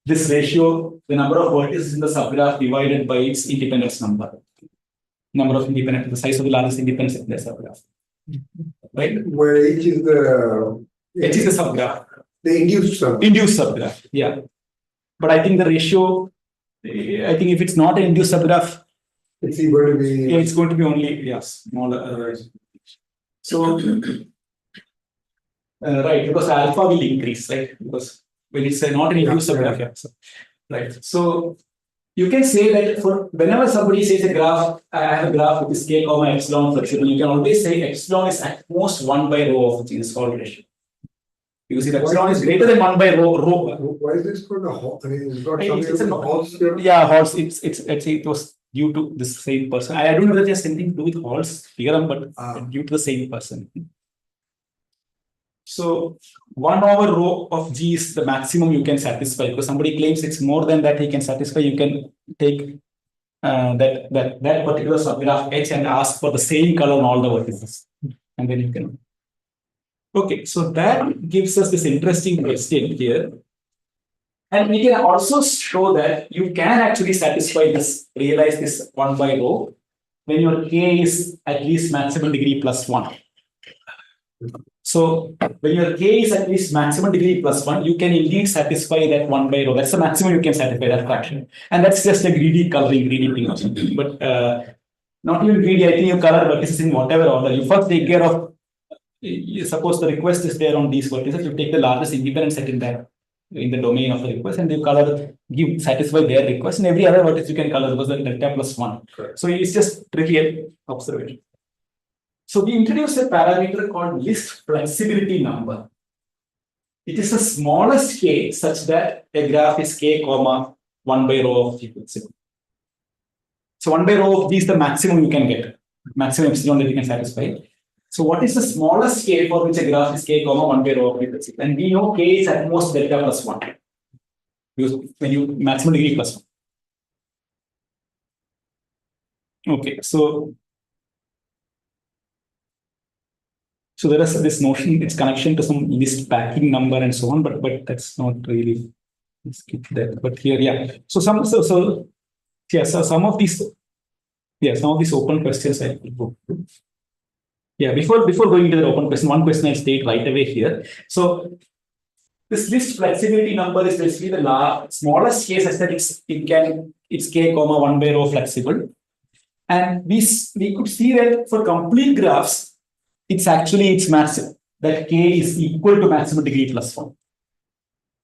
This ratio, the number of vertices in the subgraph divided by its independence number. Number of independent, the size of the largest independent set in the subgraph. Right? Where H is the subgraph. The induced subgraph. Induced subgraph, yeah. But I think the ratio, I think if it's not an induced subgraph, it's going to be. Yeah, it's going to be only, smaller. So, right, because alpha will increase, right? Because when it's not an induced subgraph, so, right. So, you can say that for whenever somebody says a graph, I have a graph which is k comma epsilon flexible, you can always say epsilon is at most 1 by rho of this Hall ratio. Because if epsilon is greater than 1 by rho. Why is this called a Hall? I mean, it's got It's something a Hall's theorem? Yeah, Hall's. It was due to the same person. I don't know whether it has anything to do with Hall's theorem, but due to the same person. So 1 over rho of G is the maximum you can satisfy, because somebody claims it's more than that he can satisfy. You can take that particular subgraph H and ask for the same color on all the vertices, and then you can. Okay, so that gives us this interesting question here. And we can also show that you can actually satisfy this, realize this 1 by rho when your K is at least maximum degree plus 1. So when your K is at least maximum degree plus 1, you can indeed satisfy that 1 by rho. That's the maximum you can satisfy that fraction. And that's just a greedy coloring, greedy thing or something. But not even greedy, I think you color vertices in whatever order. You first take care of, suppose the request is there on these vertices, you take the largest independent set in that, in the domain of the request, and you color, satisfy their request, and every other vertex you can color because the delta plus 1. Correct. So it's just trivial observation. So we introduced a parameter called list flexibility number. It is the smallest k such that a graph is k comma 1 by rho of G flexible. So 1 by rho of G is the maximum you can get, maximum epsilon that you can satisfy. So what is the smallest k for which a graph is k comma 1 by rho of G flexible? And we know k is at most delta plus 1. Because when you maximum degree plus 1. Okay, so there is this notion, its connection to some list packing number and so on, but that's not really, skip that. But here, yeah. So some of these open questions I will go through. Yeah, before going to the open question, one question I'll state right away here. So this list flexibility number is basically the smallest case such that it's k comma 1 by row flexible. And we could see that for complete graphs, it's maximum, that k is equal to maximum degree plus 1.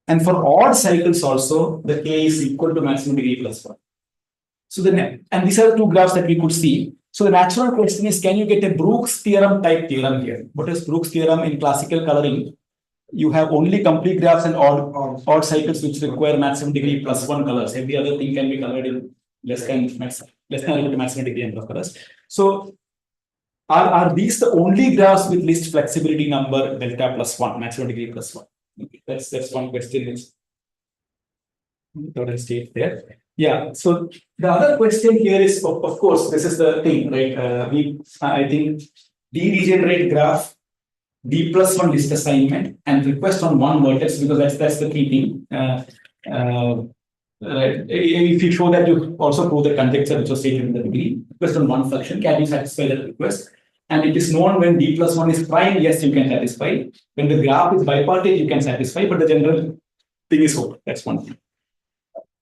And for odd cycles also, the k is equal to maximum degree plus 1. So and these are the two graphs that we could see. So the natural question is, can you get a Brooks theorem type theorem here? What is Brooks theorem in classical coloring? You have only complete graphs and odd cycles which require maximum degree plus 1 colors. Every other thing can be colored in less than equal to maximum degree number of colors. So are these the only graphs with list flexibility number delta plus 1, maximum degree plus 1? Okay, that's one question which I'll state there. Yeah, so the other question here is, of course, this is the thing, right? I think degenerate graph, D plus 1 list assignment, and request on one vertex, because that's the key thing. Right. If you show that, you also prove the conjecture which was stated in the beginning. Request on one function, can you satisfy that request? And it is known when D plus 1 is prime, yes, you can satisfy. When the graph is bipartite, you can satisfy, but the general thing is open. That's one thing.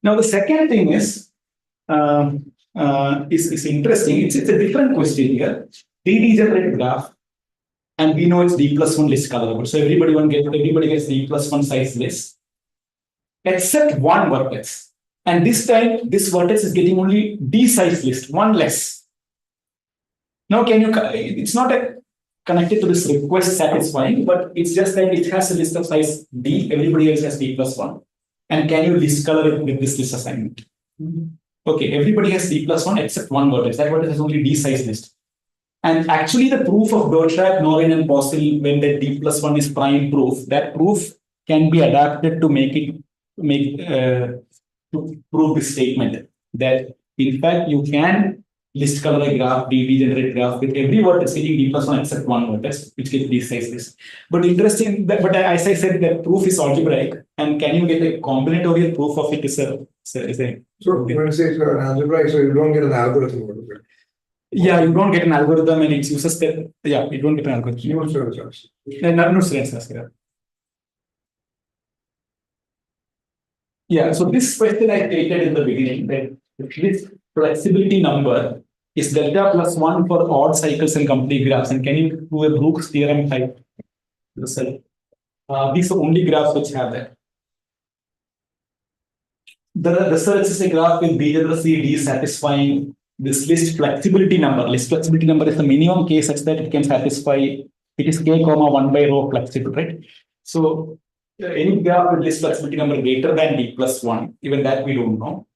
Now, the second thing is interesting. It's a different question here. Degenerate graph, and we know it's D plus 1 list colorable. So everybody gets D plus 1 size list, except one vertex. And this time, this vertex is getting only D size list, one less. Now, it's not connected to this request satisfying, but it's just that it has a list of size D, everybody else has D plus 1. And can you list color it with this list assignment? Okay, everybody has D plus 1 except one vertex. That vertex has only D size list. And actually, the proof of Bertrand, Norin, and Postel, when the D plus 1 is prime proof, that proof can be adapted to to prove this statement that in fact you can list color a graph, degenerate graph with every vertex getting D plus 1 except one vertex, which gets D size list. But interesting, but as I said, the proof is algebraic, and can you get a combinatorial proof of it? So when you say it's an algebraic, so you don't get an algorithm. Yeah, you don't get an algorithm, and it uses that. Yeah, you don't get an algorithm. No students. Yeah, so this question I stated in the beginning, that this flexibility number is delta plus 1 for odd cycles and complete graphs. And can you do a Brooks theorem type result? These are only graphs which have that. The research is a graph with degeneracy D satisfying this list flexibility number. List flexibility number is the minimum case such that it can satisfy, it is k comma 1 by row flexible, right? So any graph with list flexibility number greater than D plus 1, even that we don't know.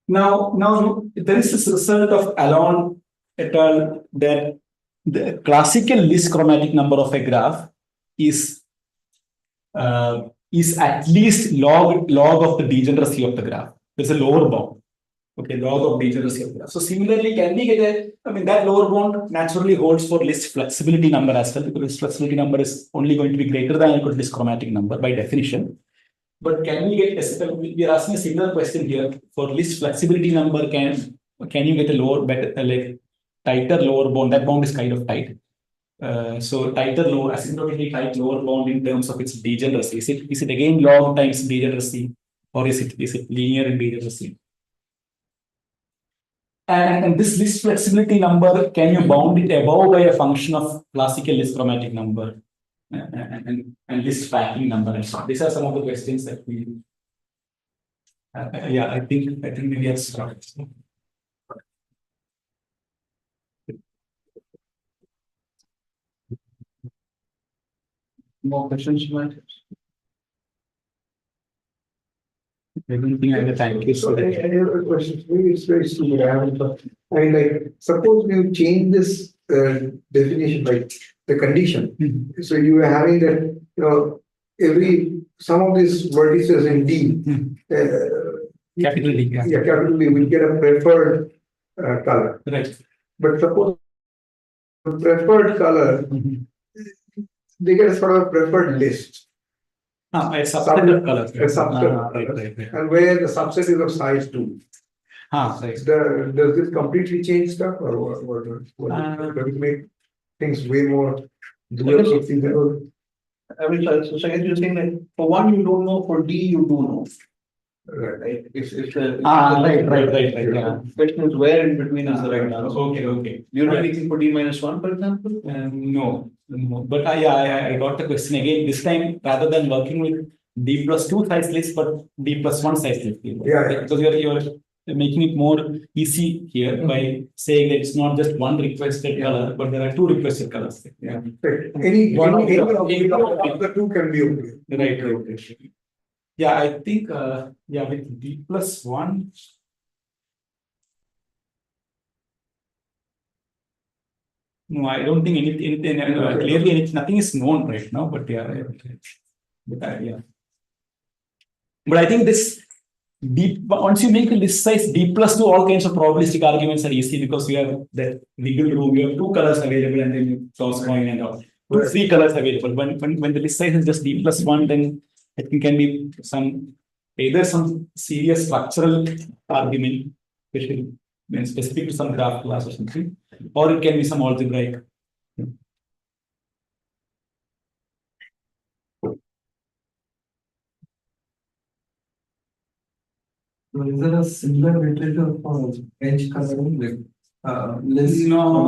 Now there is this result of Alon et al. That the classical list chromatic number of a graph is at least log of the degeneracy of the graph. There's a lower bound. Okay, log of degeneracy of the graph. So similarly, can we get that lower bound naturally holds for list flexibility number as well, because list flexibility number is only going to be greater than or equal to list chromatic number by definition. But can we get, we are asking a similar question here for list flexibility number, can you get a tighter lower bound? That bound is kind of tight. So tighter lower, asymptotically tight lower bound in terms of its degeneracy. Is it again log times degeneracy, or is it linear in degeneracy? And this list flexibility number, can you bound it above by a function of classical list chromatic number and list packing number and so on? These are some of the questions that we. Yeah, I think we get started. More questions, Mathew? Everything I thank you. So I have a question. Maybe it's very stupid. Suppose you change this definition, like the condition. Mm-hmm. So you are having that, some of these vertices in D, capital D, capital D will get a preferred color. Right. But suppose the preferred color, they get a sort of preferred list. A subset of colors. A subset of Right, colors, right. and where the subset is of size 2. Right. Does this completely change stuff, or does it make things way more doable, feasible? I mean, so I guess you're saying that for one, you don't know, for D, you do know. Right. Right? If the. Right. Yeah. Question is where in between is the right answer. Okay. Do you know anything for D minus one, for example? No. But I got the question again. This time, rather than working with D plus 2 size list, but D plus 1 size list. Yeah. Because you're making it more easy here by saying that it's not just one requested color, but there are 2 requested colors. Yeah. Right. Any of the two can be okay. Right. Yeah, I think, with D plus 1. No, I don't think anything, clearly nothing is known right now, but yeah. But I think this once you make the list size D plus 2, all kinds of probabilistic arguments are easy because you have that wiggle room, you have 2 colors available and then you toss coin and all. 3 colors available. When the list size is just D plus 1, then I think can be either some serious structural argument, especially when specific to some graph class or something, or it can be some algebraic. Is there a similar literature for edge coloring? No,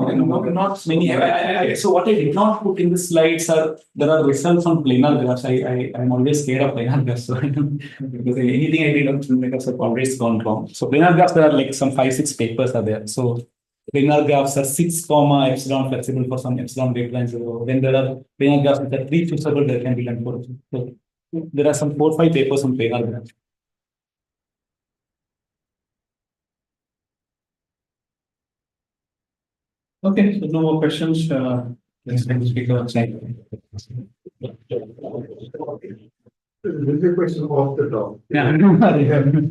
not many. So what I did not put in the slides there are results on planar graphs. I'm always scared of planar graphs. So because anything I did on planar graphs have always gone wrong. So planar graphs, there are like some 5-6 papers are there. So planar graphs are 6, epsilon flexible for some epsilon greater than 0. Then there are planar graphs that are 3 choosable that can be done for. So there are some 4-5 papers on planar graphs. Okay, so no more questions. Let's take the speaker outside. This is a question off the top. Yeah.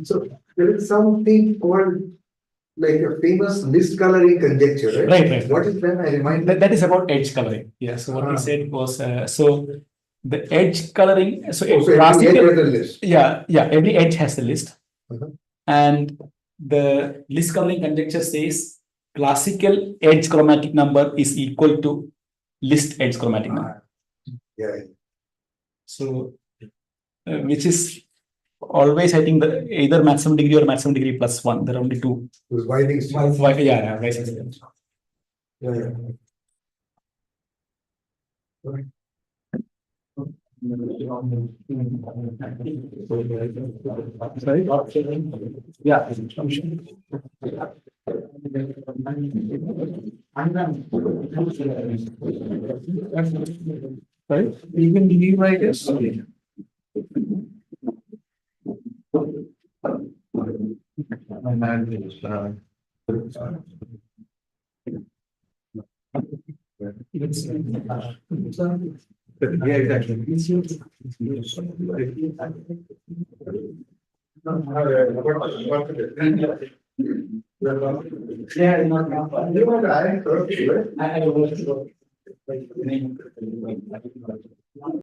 So there is something called like a famous list coloring conjecture, right? Right. What is that? I remind That is about edge coloring. Yeah. So what we said was so the edge coloring. So every classical, edge has a list. Yeah. Every edge has a list, And the list coloring conjecture says classical edge chromatic number is equal to list edge chromatic number. Yeah. So which is always, I think, either maximum degree or maximum degree plus 1. There are only 2. It was Vizing. Yeah, Vizing. Yeah. Sorry? Yeah. Right? You can believe, I guess. My man is, yeah, exactly. Yeah, I